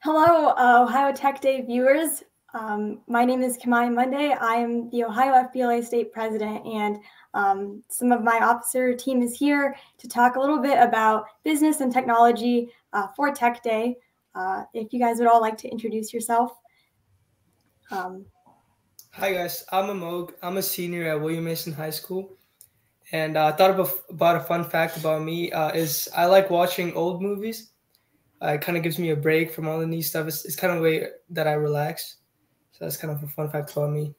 Hello, Ohio Tech Day viewers. My name is Kimaya Munday. I am the Ohio FBLA State President, and some of my officer team is here to talk a little bit about business and technology for Tech Day. If you guys would all like to introduce yourself. Hi guys, I'm Amogh. I'm a senior at William Mason High School, and I thought about a fun fact about me is I like watching old movies. It kind of gives me a break from all the new stuff. It's kind of a way that I relax. So that's kind of a fun fact about me.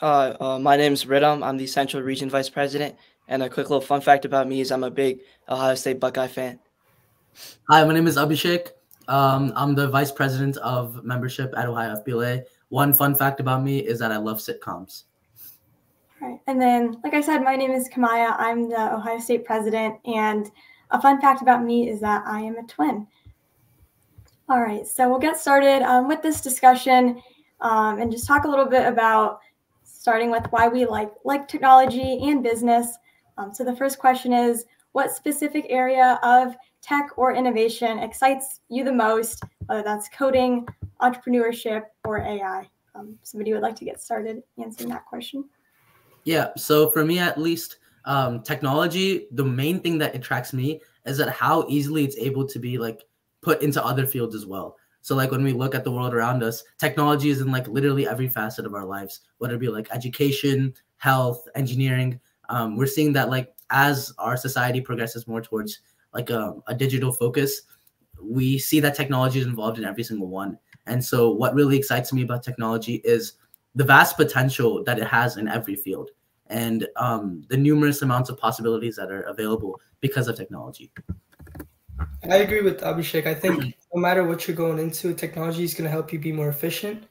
My name's Ridam. I'm the Central Region Vice President. And a quick little fun fact about me is I'm a big Ohio State Buckeye fan. Hi, my name is Abhishek. I'm the Vice President of Membership at Ohio FBLA. One fun fact about me is that I love sitcoms. All right. And then, like I said, my name is Kimaya. I'm the Ohio State President. And a fun fact about me is that I am a twin. All right. So we'll get started with this discussion and just talk a little bit about starting with why we like technology and business. So the first question is, what specific area of tech or innovation excites you the most, whether that's coding, entrepreneurship, or AI? Somebody would like to get started answering that question? Yeah, so for me at least, technology, the main thing that attracts me is that how easily it's able to be put into other fields as well. So when we look at the world around us, technology is in literally every facet of our lives, whether it be education, health, engineering. We're seeing that as our society progresses more towards a digital focus, we see that technology is involved in every single one. And so what really excites me about technology is the vast potential that it has in every field and the numerous amounts of possibilities that are available because of technology. I agree with Abhishek. I think no matter what you're going into, technology is going to help you be more efficient.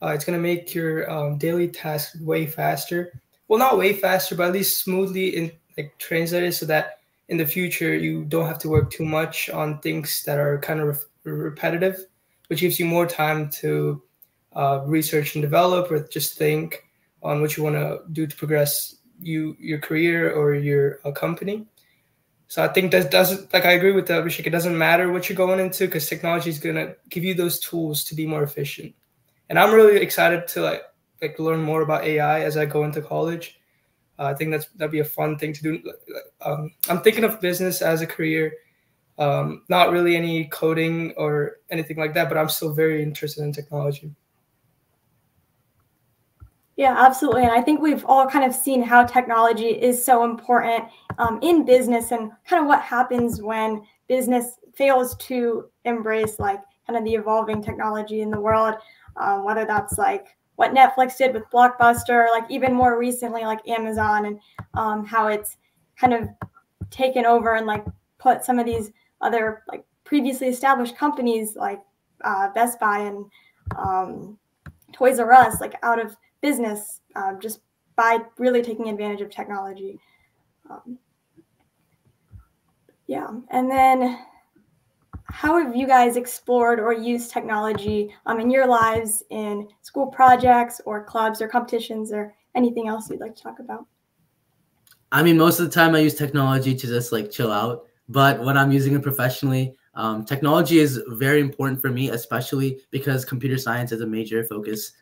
It's going to make your daily tasks way faster. Well, not way faster, but at least smoothly translated so that in the future you don't have to work too much on things that are kind of repetitive, which gives you more time to research and develop or just think on what you want to do to progress your career or your company. So I think that doesn't, I agree with Abhishek, it doesn't matter what you're going into because technology is going to give you those tools to be more efficient. And I'm really excited to learn more about AI as I go into college. I think that'd be a fun thing to do. I'm thinking of business as a career, not really any coding or anything like that, but I'm still very interested in technology. Yeah, absolutely. And I think we've all kind of seen how technology is so important in business and kind of what happens when business fails to embrace kind of the evolving technology in the world, whether that's what Netflix did with Blockbuster, even more recently, Amazon, and how it's kind of taken over and put some of these other previously established companies like Best Buy and Toys R Us out of business just by really taking advantage of technology. Yeah, and then how have you guys explored or used technology in your lives in school projects or clubs or competitions or anything else you'd like to talk about? I mean, most of the time I use technology to just chill out, but when I'm using it professionally, technology is very important for me, especially because computer science is a major focus.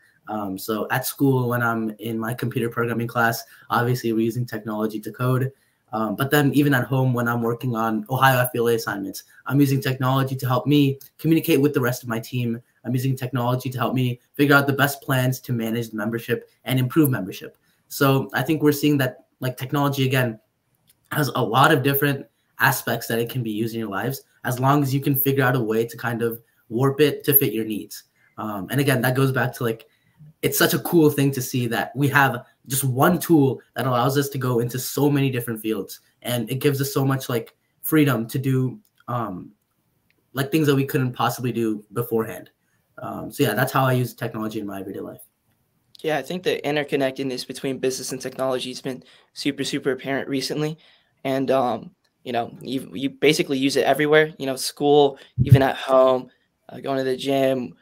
So at school, when I'm in my computer programming class, obviously we're using technology to code. But then even at home, when I'm working on Ohio FBLA assignments, I'm using technology to help me communicate with the rest of my team. I'm using technology to help me figure out the best plans to manage the membership and improve membership. So I think we're seeing that technology, again, has a lot of different aspects that it can be used in your lives, as long as you can figure out a way to kind of warp it to fit your needs. And again, that goes back to it's such a cool thing to see that we have just one tool that allows us to go into so many different fields, and it gives us so much freedom to do things that we couldn't possibly do beforehand. So yeah, that's how I use technology in my everyday life. Yeah, I think the interconnectedness between business and technology has been super apparent recently. And, you basically use it everywhere, school, even at home, going to the gym,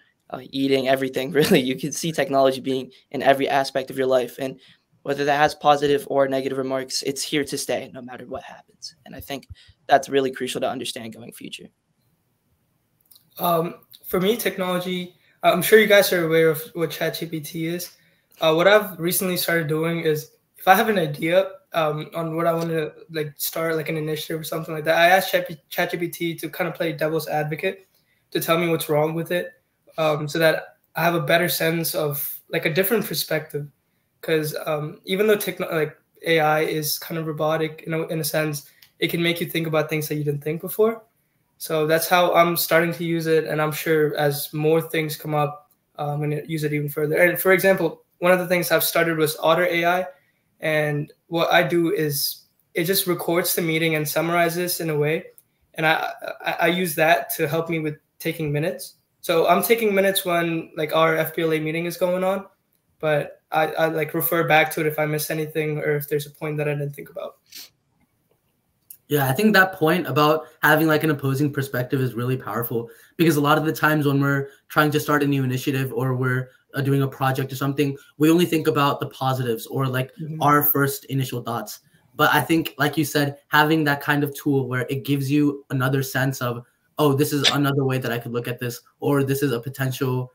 eating, everything. Really, you can see technology being in every aspect of your life. And whether that has positive or negative remarks, it's here to stay no matter what happens. And I think that's really crucial to understand going future. For me, technology, I'm sure you guys are aware of what ChatGPT is. What I've recently started doing is if I have an idea on what I want to like start like an initiative or something like that, I ask ChatGPT to kind of play devil's advocate to tell me what's wrong with it, so that I have a better sense of like a different perspective. Because even though like AI is kind of robotic, in a sense, it can make you think about things that you didn't think before. So that's how I'm starting to use it, and I'm sure as more things come up, I'm going to use it even further. And for example, one of the things I've started was Otter AI, and what I do is it just records the meeting and summarizes in a way, and I use that to help me with taking minutes. So I'm taking minutes when like our FBLA meeting is going on, but I like refer back to it if I missed anything or if there's a point that I didn't think about. Yeah, I think that point about having like an opposing perspective is really powerful, because a lot of the times when we're trying to start a new initiative or we're doing a project or something, we only think about the positives or like our first initial thoughts. But I think, like you said, having that kind of tool where it gives you another sense of, oh, this is another way that I could look at this, or this is a potential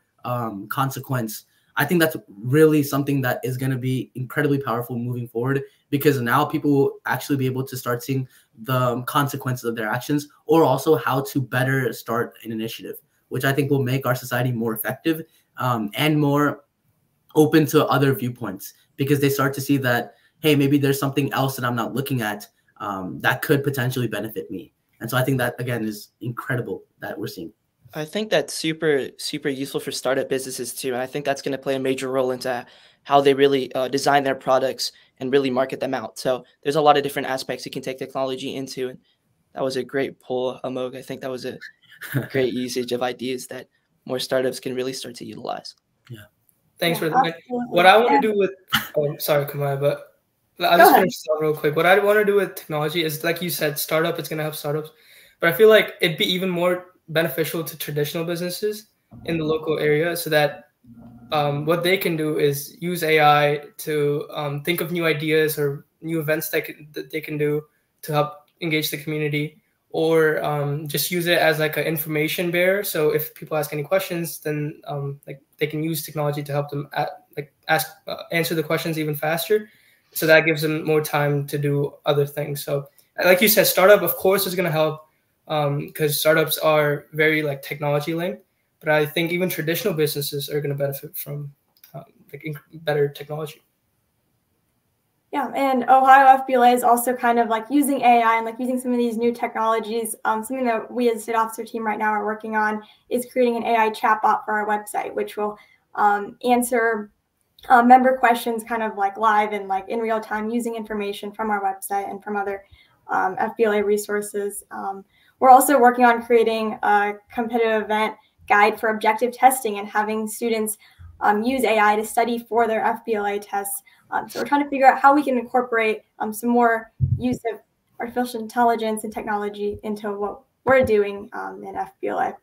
consequence. I think that's really something that is going to be incredibly powerful moving forward, because now people will actually be able to start seeing the consequences of their actions, or also how to better start an initiative, which I think will make our society more effective and more open to other viewpoints, because they start to see that, hey, maybe there's something else that I'm not looking at that could potentially benefit me. And so I think that, again, is incredible that we're seeing. I think that's super, super useful for startup businesses too. And I think that's going to play a major role into how they really design their products and really market them out. So there's a lot of different aspects you can take technology into. And that was a great pull, Amogh. I think that was a great usage of ideas that more startups can really start to utilize. Yeah. Thanks for that. What I want to do with, sorry, Kimaya, but I'll just finish this out real quick. What I want to do with technology is, like you said, startup, it's going to help startups. But I feel like it'd be even more beneficial to traditional businesses in the local area, so that what they can do is use AI to think of new ideas or new events that they can do to help engage the community, or just use it as like an information bearer. So if people ask any questions, then like they can use technology to help them answer the questions even faster. So that gives them more time to do other things. So like you said, startup, of course, is going to help, because startups are very like technology linked. But I think even traditional businesses are going to benefit from like better technology. Yeah, and Ohio FBLA is also kind of like using AI and like using some of these new technologies. Something that we as a state officer team right now are working on is creating an AI chatbot for our website, which will answer member questions kind of like live and like in real time, using information from our website and from other FBLA resources. We're also working on creating a competitive event guide for objective testing and having students use AI to study for their FBLA tests. So we're trying to figure out how we can incorporate some more use of artificial intelligence and technology into what we're doing in FBLA.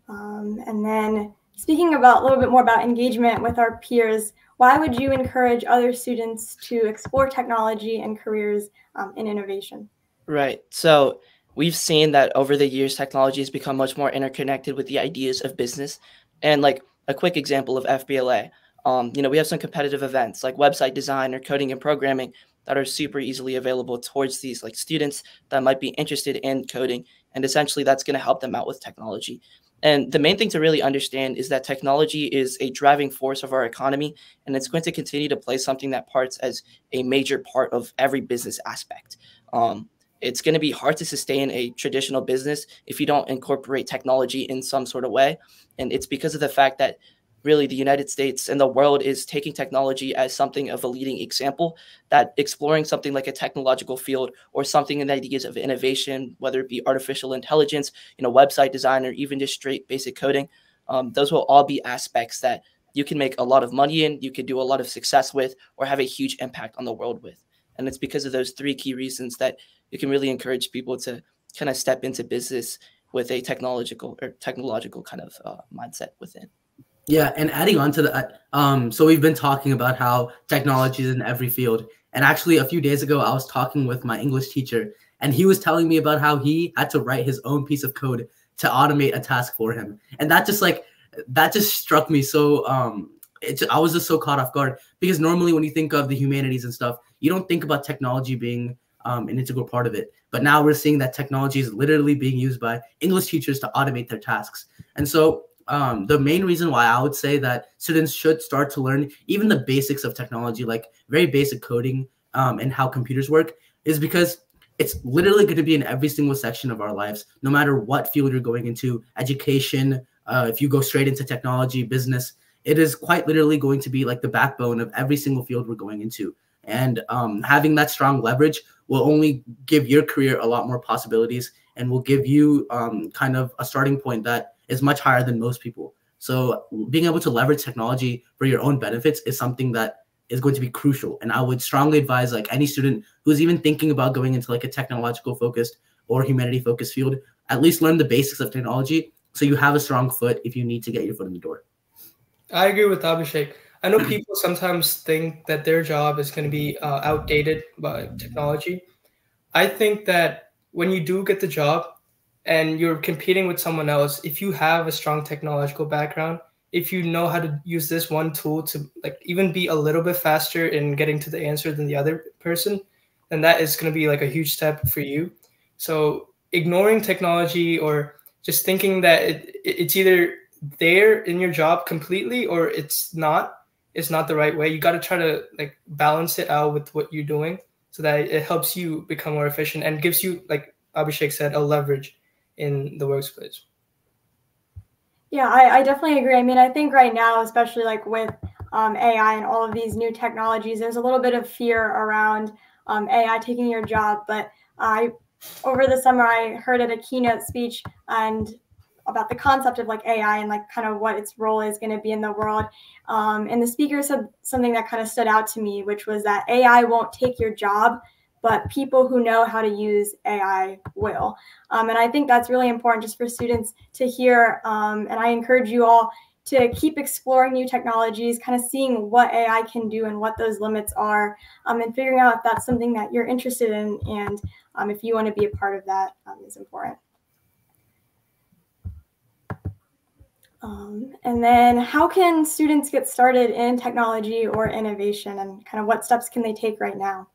And then speaking about a little bit more about engagement with our peers, why would you encourage other students to explore technology and careers in innovation? Right. So we've seen that over the years, technology has become much more interconnected with the ideas of business. And like a quick example of FBLA, we have some competitive events like website design or coding and programming that are super easily available towards these like students that might be interested in coding. And essentially that's going to help them out with technology. And the main thing to really understand is that technology is a driving force of our economy, and it's going to continue to play something that parts as a major part of every business aspect. It's going to be hard to sustain a traditional business if you don't incorporate technology in some sort of way. And it's because of the fact that really the United States and the world is taking technology as something of a leading example, that exploring something like a technological field or something in the ideas of innovation, whether it be artificial intelligence, website design, or even just straight basic coding, those will all be aspects that you can make a lot of money in, you could do a lot of success with, or have a huge impact on the world with. And it's because of those three key reasons that you can really encourage people to kind of step into business with a technological kind of mindset within. Yeah, and adding on to that, so we've been talking about how technology is in every field. And actually, a few days ago, I was talking with my English teacher, and he was telling me about how he had to write his own piece of code to automate a task for him. And that just struck me so I was just so caught off guard, because normally when you think of the humanities and stuff, you don't think about technology being an integral part of it. But now we're seeing that technology is literally being used by English teachers to automate their tasks. And so the main reason why I would say that students should start to learn even the basics of technology, like very basic coding and how computers work, is because it's literally going to be in every single section of our lives, no matter what field you're going into, education, if you go straight into technology, business. It is quite literally going to be like the backbone of every single field we're going into. And having that strong leverage will only give your career a lot more possibilities, and will give you kind of a starting point that is much higher than most people. So being able to leverage technology for your own benefits is something that is going to be crucial. And I would strongly advise like any student who's even thinking about going into like a technological focused or humanity focused field, at least learn the basics of technology so you have a strong foot if you need to get your foot in the door. I agree with Abhishek. I know people sometimes think that their job is going to be outdated by technology. I think that when you do get the job and you're competing with someone else, if you have a strong technological background, if you know how to use this one tool to like even be a little bit faster in getting to the answer than the other person, then that is going to be like a huge step for you. So ignoring technology or just thinking that it's either there in your job completely or it's not the right way. You got to try to like balance it out with what you're doing so that it helps you become more efficient and gives you, like Abhishek said, a leverage in the workplace. Yeah, I definitely agree. I mean, I think right now, especially like with AI and all of these new technologies, there's a little bit of fear around AI taking your job. But over the summer, I heard at a keynote speech and about the concept of like AI and like kind of what its role is going to be in the world. And the speaker said something that kind of stood out to me, which was that AI won't take your job, but people who know how to use AI will. And I think that's really important just for students to hear. And I encourage you all to keep exploring new technologies, kind of seeing what AI can do and what those limits are, and figuring out if that's something that you're interested in. And if you want to be a part of that is important. And then how can students get started in technology or innovation, and kind of what steps can they take right now?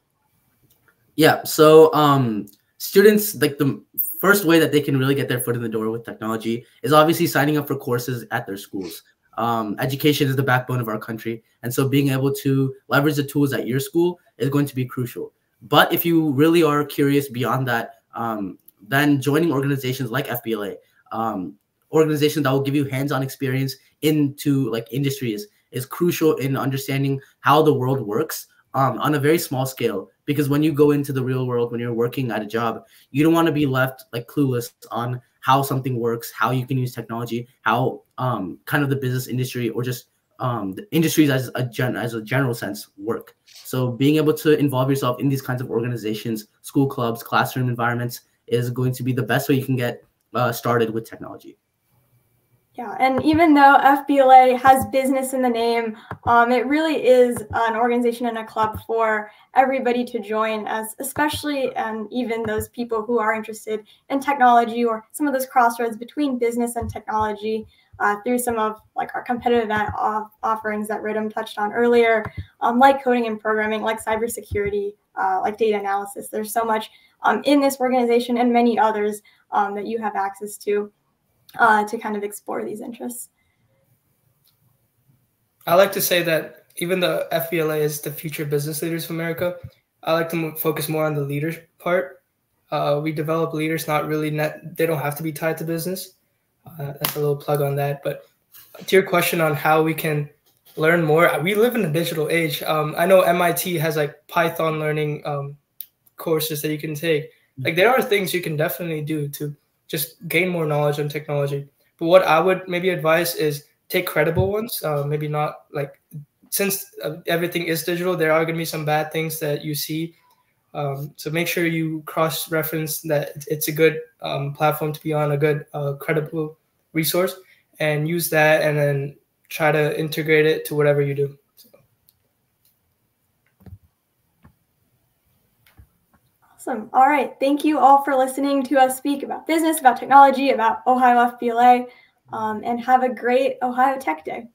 Yeah, so students, like the first way that they can really get their foot in the door with technology is obviously signing up for courses at their schools. Education is the backbone of our country, and so being able to leverage the tools at your school is going to be crucial. But if you really are curious beyond that, then joining organizations like FBLA, organizations that will give you hands-on experience into like industries, is crucial in understanding how the world works on a very small scale. Because when you go into the real world, when you're working at a job, you don't want to be left like clueless on how something works, how you can use technology, how kind of the business industry or just the industries as a general sense work. So being able to involve yourself in these kinds of organizations, school clubs, classroom environments is going to be the best way you can get started with technology. Yeah, and even though FBLA has business in the name, it really is an organization and a club for everybody to join, as especially and even those people who are interested in technology or some of those crossroads between business and technology through some of like our competitive offerings that Ridam touched on earlier, like coding and programming, like cybersecurity, like data analysis. There's so much in this organization and many others that you have access to kind of explore these interests. I like to say that even though FBLA is the future business leaders of America, I like to focus more on the leaders part. We develop leaders, they don't have to be tied to business. That's a little plug on that. But to your question on how we can learn more, we live in a digital age. I know MIT has like Python learning courses that you can take. Like there are things you can definitely do to just gain more knowledge on technology. But what I would maybe advise is take credible ones. Maybe not like, since everything is digital, there are going to be some bad things that you see. So make sure you cross-reference that it's a good platform to be on, a good credible resource, and use that and then try to integrate it to whatever you do. Awesome. All right. Thank you all for listening to us speak about business, about technology, about Ohio FBLA, and have a great Ohio Tech Day.